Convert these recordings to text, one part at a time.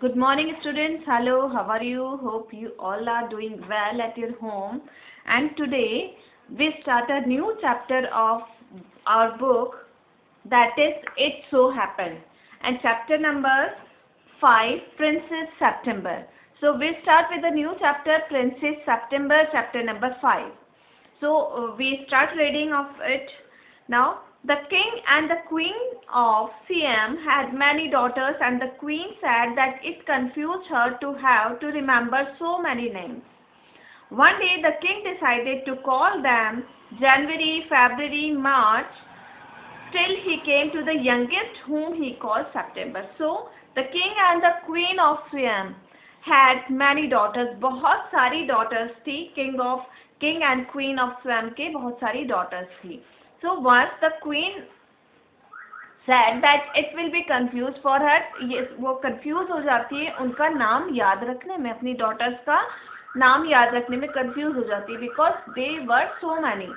Good morning, students. Hello, how are you? Hope you all are doing well at your home. And today we start a new chapter of our book, that is It So Happened. And chapter number 5, Princess September. So we start with a new chapter, Princess September, chapter number 5. So we start reading of it now. The king and the queen of Siam had many daughters, and the queen said that it confused her to have to remember so many names. One day the king decided to call them January, February, March, till he came to the youngest, whom he called September. So the king and the queen of Siam had many daughters. बहुत सारी daughters थी. King and queen of Siam के बहुत सारी daughters थी. So once the queen said that it will be confused for her, ये वो confuse हो जाती है उनका नाम याद रखने में, अपनी daughters का नाम याद रखने में confuse हो जाती है, because they were so many.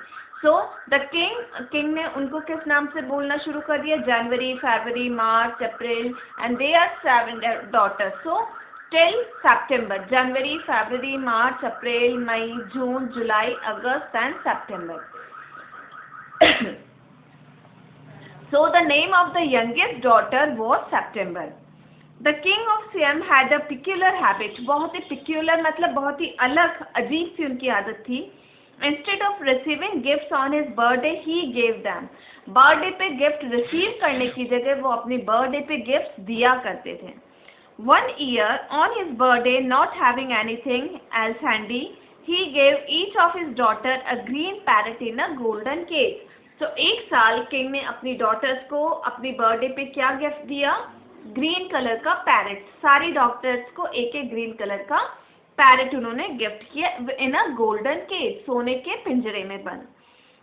So the king ने उनको किस नाम से बोलना शुरू कर दिया? January, February, March, April, and they are 7 daughters. So till September, January, February, March, April, May, June, July, August, and September. So the name of the youngest daughter was September. The king of Siam had a peculiar habit. बहुत ही peculiar मतलब बहुत ही अलग, अजीब सी उनकी आदत थी. Instead of receiving gifts on his birthday, he gave them. Birthday पे gift receive करने की जगह वो अपनी बर्थडे पे गिफ्ट दिया करते थे. One year, on his birthday, not having anything else handy, he gave each of his daughter a green parrot in a golden cage. So एक साल किंग ने अपनी डॉटर्स को अपनी बर्थडे पे क्या गिफ्ट दिया? ग्रीन कलर का पैरेट. सारी डॉटर्स को एक एक ग्रीन कलर का पैरेट उन्होंने गिफ्ट किया इन अ गोल्डन केज, सोने के पिंजरे में बंद.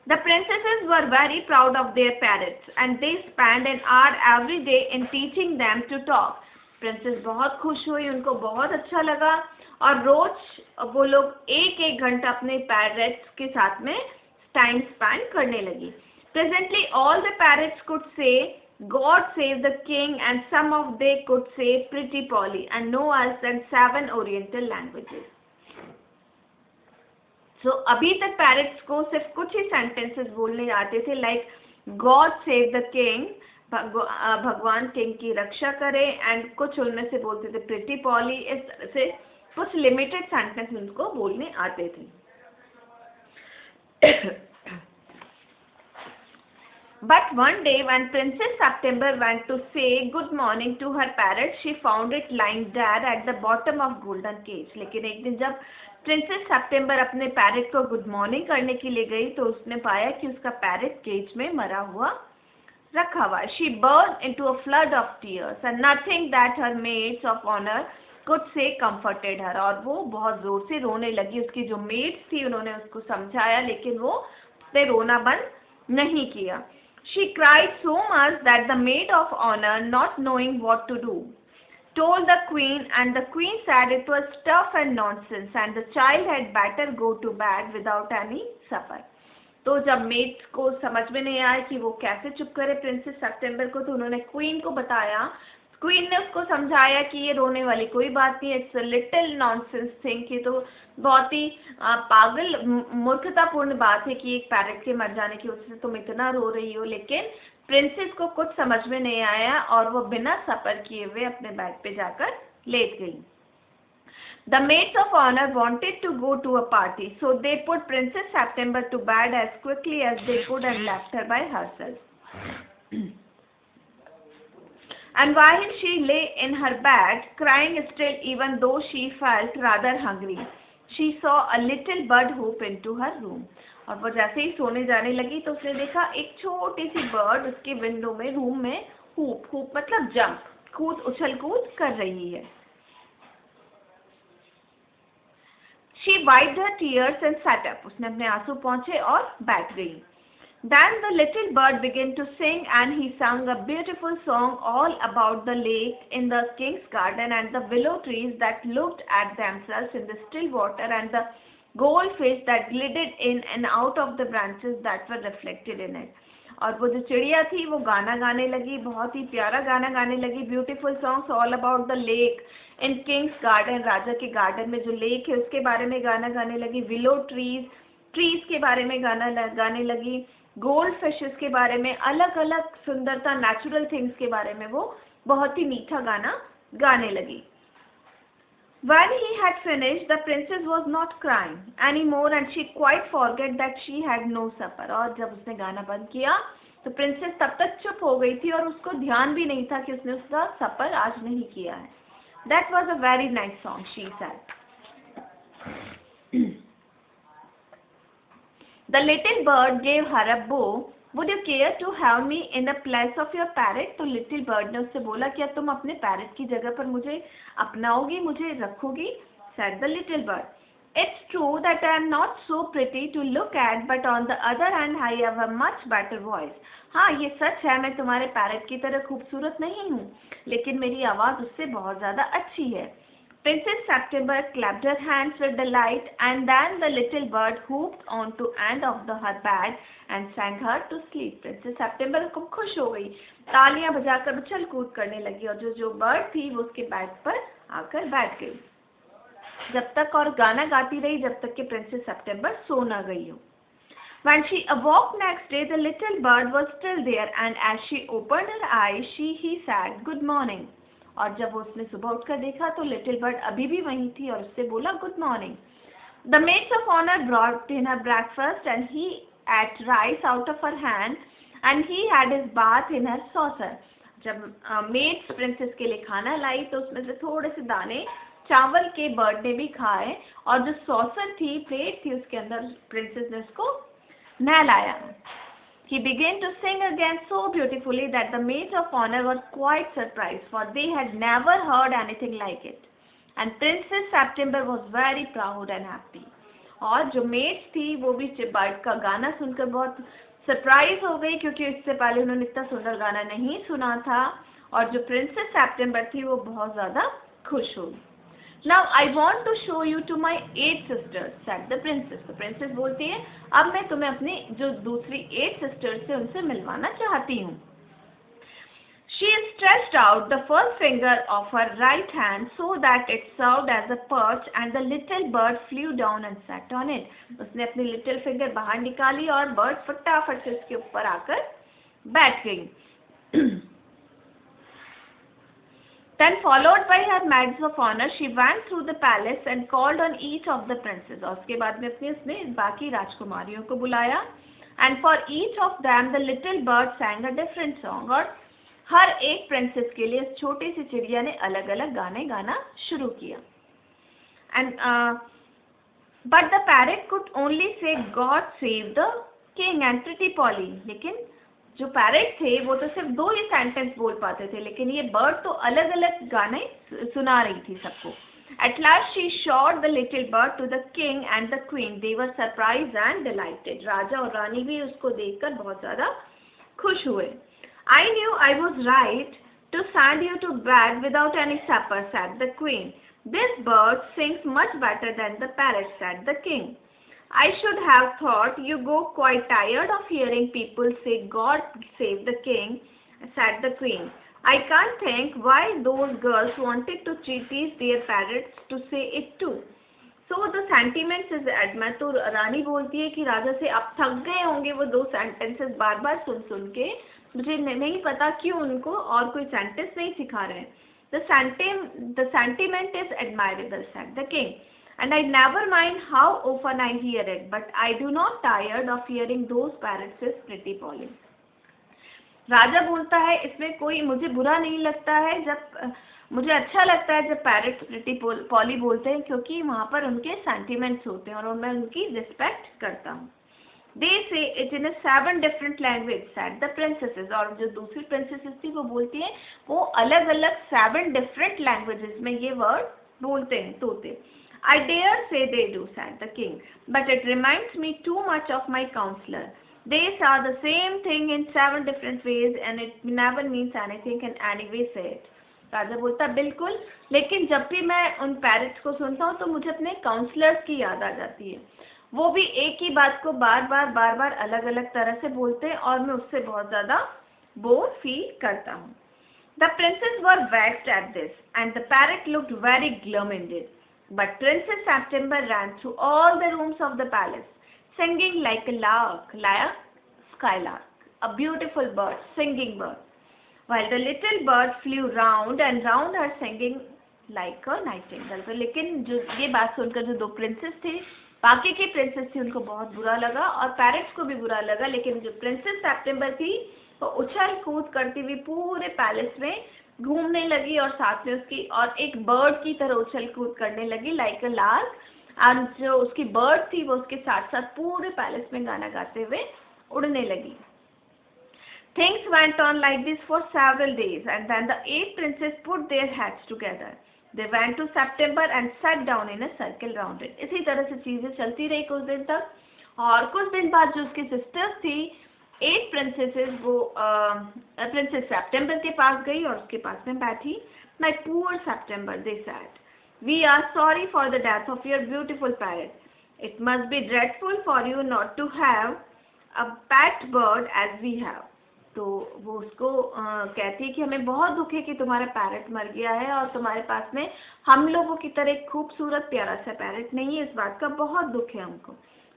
The princesses were very proud of their parrots and they spent an hour every day in teaching them to talk. Princess बहुत खुश हुई, उनको बहुत अच्छा लगा और रोज वो लोग एक एक घंटा अपने पैरेट्स के साथ में टाइम स्पेंड करने लगी. Presently all the parrots could say God save the king, and some of they could say Pretty Polly, and no else than 7 Oriental languages. So अभी तक पैरेट्स को सिर्फ कुछ ही सेंटेंसेस बोलने आते थे, like God save the king, भगवान king की रक्षा करे, एंड कुछ उनमें से बोलते थे प्रिटी पॉली. इस तरह से कुछ लिमिटेड सेंटेंस उनको बोलने आते थे. But one day when Princess September went to say good morning to her parrot, she found it lying dead at the bottom of golden cage. लेकिन एक दिन जब प्रिंसेस सेप्टेम्बर अपने पैरेट को गुड मॉर्निंग करने के लिए गई तो उसने पाया कि उसका पैरेट केज में मरा हुआ रखा हुआ. She burst into a flood of tears and nothing that her maids of honor could say comforted her. और वो बहुत जोर से रोने लगी. उसकी जो मेड्स थी उन्होंने उसको समझाया, लेकिन वो उसने रोना बंद नहीं किया. She cried so much that the maid of honor, not knowing what to do, told the queen, and the queen said it was stuff and nonsense and the child had better go to bed without any supper. तो जब made को समझ में नहीं आया कि वो कैसे चुप करे प्रिंसेस सेप्टेम्बर को, तो उन्होंने क्वीन को बताया. क्वीन ने उसको समझाया कि ये रोने वाली कोई बात नहीं है, it's a little nonsense thing, कि तो बहुत ही पागल मूर्खतापूर्ण बात है कि एक पैरेट के मर जाने की वजह से तुम इतना रो रही हो. लेकिन प्रिंसेस को कुछ समझ में नहीं आया और वो बिना सफर किए हुए अपने बेड पे जाकर लेट गई. The maids of honor wanted to go to a party, so they put Princess September to bed as quickly as they could and left her by herself. And while she lay in her bed, crying still even though she felt rather hungry, she saw a little bird hoop into her room. और वो जैसे ही सोने जाने लगी तो उसने देखा एक छोटी सी बर्ड उसके विंडो में, रूम में हूप मतलब जंप, उछल कूद कर रही है. She wiped her tears and sat up. उसने अपने आंसू पोंछे और बैठ गई. Then the little bird began to sing, and he sang a beautiful song all about the lake in the king's garden and the willow trees that looked at themselves in the still water and the goldfish that glided in and out of the branches that were reflected in it. और वो जो चिड़िया थी वो गाना गाने लगी, बहुत ही प्यारा गाना गाने लगी, beautiful songs all about the lake in king's garden, राजा के गार्डन में जो लेक है उसके बारे में गाना गाने लगी, विलो ट्रीज के बारे में गाना गाने लगी, गोल्ड फिशेस के बारे में, अलग अलग सुंदरता नेचुरल थिंग्स के बारे में वो बहुत ही मीठा गाना गाने लगी। When he had finished, the princess was not crying anymore and she quite forgot that she had no supper. और जब उसने गाना बंद किया तो प्रिंसेस तब तक चुप हो गई थी और उसको ध्यान भी नहीं था कि उसने उसका सफर आज नहीं किया है। That was a very nice song, she said. The little bird gave her a bow. Would you care to have me in the place of your parrot? तो लिटिल बर्ड ने उससे बोला, क्या तुम अपने पैरट की जगह पर मुझे अपनाओगी, मुझे रखोगी? Said the little bird. It's true that I am not so pretty to look at, but on the other hand I have a much better voice. हाँ, ये सच है, मैं तुम्हारे पैरट की तरह खूबसूरत नहीं हूँ, लेकिन मेरी आवाज़ उससे बहुत ज़्यादा अच्छी है। Princess September clapped her hands with delight, and then the little bird hopped onto end of her bed and sang her to sleep. Princess September खूब खुश हो गई, तालियां बजाकर उछल कूद करने लगी और जो बर्ड थी वो उसके बेड पर आकर बैठ गई जब तक और गाना गाती रही जब तक कि प्रिंसेस सेप्टेम्बर सो न गई हो। When she awoke next day, the little bird was still there, and as she opened her eyes, he said, "Good morning." और जब उसने सुबह उठकर देखा तो लिटिल बर्ड अभी भी वहीं थी और उससे बोला good morning. The maids of honour brought in her breakfast and he ate rice out of her hand and he had his bath in her saucer. जब मेड्स प्रिंसेस के लिए खाना लाई तो उसमें से थोड़े से दाने चावल के बर्ड ने भी खाए और जो सॉसर थी, प्लेट थी, उसके अंदर प्रिंसेस ने उसको नहलाया। He began to sing again so beautifully that the maids of honor were quite surprised, for they had never heard anything like it. And Princess September was very proud and happy. और जो maids थी वो भी bird का गाना सुनकर बहुत surprise हो गई, क्योंकि इससे पहले उन्होंने इतना सुंदर गाना नहीं सुना था। और जो प्रिंसेस सेप्टेम्बर थी वो बहुत ज़्यादा खुश हुई। Now I want to show you to my 8 sisters, said the princess. तो प्रिंसेस बोलती है, अब मैं तुम्हें अपनी जो दूसरी 8 sisters से उनसे मिलवाना चाहती हूँ। She stretched out the first finger of her right hand so that it served as a perch, and the little bird flew down and sat on it. उसने अपनी little finger बाहर निकाली और bird फटाफट से उसके ऊपर आकर बैठ गई। Then, followed by her maids of honor, she went through the palace and called on each of the princes. और उसके बाद में उसने बाकी राजकुमारियों को बुलाया। And for each of them, the little bird sang a different song. और हर एक प्रिंसेस के लिए इस छोटी सी चिड़िया ने अलग अलग गाने गाना शुरू किया। And but the parrot could only say God save the king and pretty Polly. लेकिन जो पैरेट थे वो तो सिर्फ 2 ही सेंटेंस बोल पाते थे, लेकिन ये बर्ड तो अलग अलग गाने सुना रही थी सबको। At last she showed the little bird to the king and the queen. They were surprised and delighted. राजा और रानी भी उसको देखकर बहुत ज़्यादा खुश हुए। I knew I was right to send you to bed without any supper, said the queen. This bird sings much better than the parrot, said the king. I should have thought you go quite tired of hearing people say God save the king, said the queen. I can't think why those girls wanted to teach their parrots to say it too. So the sentiments is मैं तो रानी बोलती है कि राजा से अब थक गए होंगे वो 2 sentences बार बार सुन के, मुझे नहीं पता क्यों उनको और कोई sentence नहीं सिखा रहे हैं। The sentiment is admirable, said the king. And I never mind how often I hear it, but I do not tired of hearing those parrots is pretty Polly. राजा बोलता है, इसमें कोई मुझे बुरा नहीं लगता है, जब मुझे अच्छा लगता है जब पैरट प्रिटी पॉली बोलते हैं, क्योंकि वहाँ पर उनके सेंटिमेंट्स होते हैं और मैं उनकी रिस्पेक्ट करता हूँ। They say it in a 7 different languages, said the princesses. और जो दूसरी princesses थी वो बोलती हैं वो अलग अलग 7 different languages में ये वर्ड बोलते हैं, तोते। I dare say they do, said the king, but it reminds me too much of my counselor. They say the same thing in 7 different ways and it never means anything and anyway say it. राजा बोलता बिल्कुल, लेकिन जब भी मैं उन parrots को सुनता हूँ तो मुझे अपने काउंसलर्स की याद आ जाती है। वो भी एक ही बात को बार बार अलग अलग तरह से बोलते हैं और मैं उससे बहुत ज़्यादा बोर फील करता हूँ. The princes were vexed at this, and the parrot looked very glum indeed. But Princess September ran through all the rooms of the palace, singing like a lark, like a skylark, a beautiful bird, singing bird. While the little bird flew round and round her, singing like a nightingale. तो लेकिन जो ये बात सुनकर जो दो princess थे, बाकी की प्रिंसेस थी, उनको बहुत बुरा लगा और पैरट्स को भी बुरा लगा. लेकिन जो प्रिंसेस सेप्टेम्बर थी वो उछल कूद करती हुई पूरे पैलेस में घूमने लगी और साथ में उसकी और एक बर्ड की तरह उछल कूद करने लगी लाइक अ लार्क. और जो उसकी बर्ड थी वो उसके साथ साथ पूरे पैलेस में गाना गाते हुए उड़ने लगी. Things went on like this for several days, and then the 8 princes put their heads together. They went to September and sat down in a circle round it. इसी तरह से चीजें चलती रही कुछ दिन तक. और कुछ दिन बाद जो उसकी सिस्टर्स थी 8 प्रिंसेसेस, वो प्रिंसेस सेप्टेम्बर के पास गई और उसके पास में बैठी. My poor September, they said, we are sorry for the death of your beautiful parrot. It must be dreadful for you not to have a pet bird as we have. तो वो उसको कहती है कि हमें बहुत दुख है कि तुम्हारा पैरट मर गया है और तुम्हारे पास में हम लोगों की तरह एक खूबसूरत प्यारा सा पैरट नहीं है. इस बात का बहुत दुख है हमको.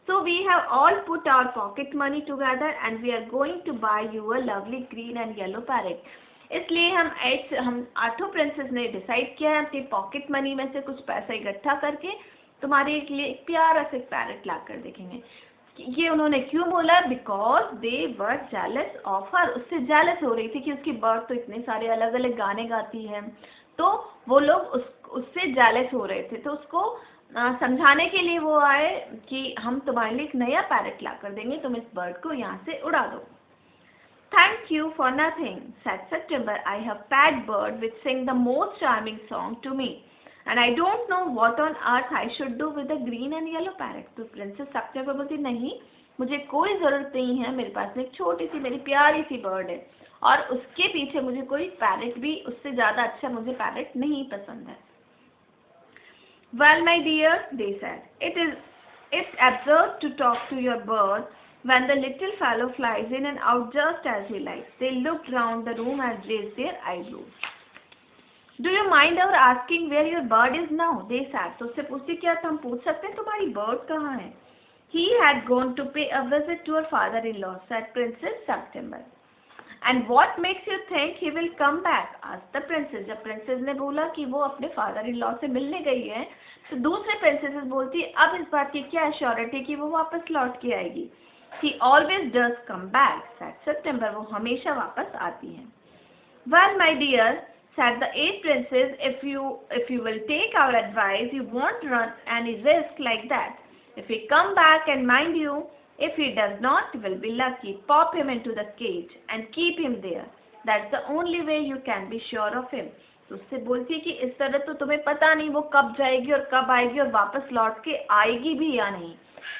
So we have all put our pocket money together and we are going to buy you a lovely green and yellow parrot. इसलिए हम 8 प्रिंसेस ने डिसाइड किया है अपनी पॉकेट मनी में से कुछ पैसा इकट्ठा करके तुम्हारे लिए एक प्यारा सा पैरट ला कर देखेंगे. ये उन्होंने क्यों बोला? Because they were jealous of her. उससे जेलस हो रही थी कि उसकी बर्ड तो इतने सारे अलग अलग गाने गाती है. तो वो लोग उससे जेलस हो रहे थे. तो उसको समझाने के लिए वो आए कि हम तुम्हारे लिए एक नया पैरट ला कर देंगे, तुम इस बर्ड को यहाँ से उड़ा दो. Thank you for nothing, said September. I have pet bird which sing the most charming song to me. And I don't know what on earth I should do with the green and yellow parrot. तो princess September बोलती नहीं, मुझे कोई ज़रूरत नहीं है, मेरे पास में एक छोटी सी मेरी प्यारी सी बर्ड है और उसके पीछे मुझे कोई पैरट भी उससे ज़्यादा अच्छा मुझे पैरट नहीं पसंद है. Well, my dear, they said, it's absurd to talk to your bird when the little fellow flies in and out just as he likes. They looked round the room and raised their eyebrows. Do you mind our asking where your bird is now? They said. तो उससे पूछती क्या हम पूछ सकते हैं तुम्हारी bird कहाँ है? He had gone to pay a visit to her father-in-law, said Princess September. And what makes you think he will come back? asked the princess. जब princess ने बोला कि वो अपने father-in-law से मिलने गई है, तो दूसरे princesses बोलती अब इस बात की क्या assurity कि वो वापस लौट के आएगी? He always does come back, said September. वो हमेशा वापस आती है. Well, my dear, said the 8 princes, if you will take our advice, you won't run any risk like that. If he come back and mind you, if he does not, will be lucky. Pop him into the cage and keep him there. That's the only way you can be sure of him. तो उससे बोलती है कि इस तरह तो तुम्हें पता नहीं वो कब जाएगी और कब आएगी और वापस लौट के आएगी भी या नहीं.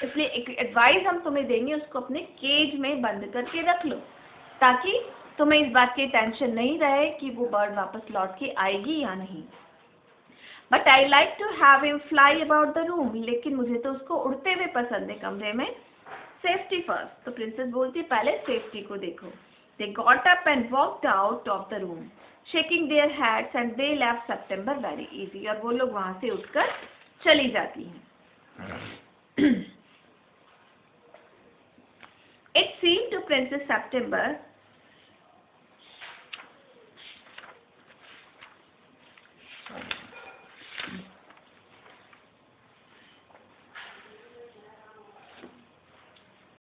इसलिए एक एडवाइस हम तुम्हें देंगे, उसको अपने केज में बंद करके रख लो ताकि तुम्हें इस बात की टेंशन नहीं रहे कि वो बर्ड वापस लौट के आएगी या नहीं. But I like to have him fly about the room. लेकिन मुझे तो उसको उड़ते हुए पसंद है कमरे में. Safety first. तो प्रिंसेस बोलती पहले सेफ्टी को देखो. They got up and walked out of the room shaking their heads and they left September very easy. और वो लोग वहां से उठकर चली जाती हैं. It seemed to Princess September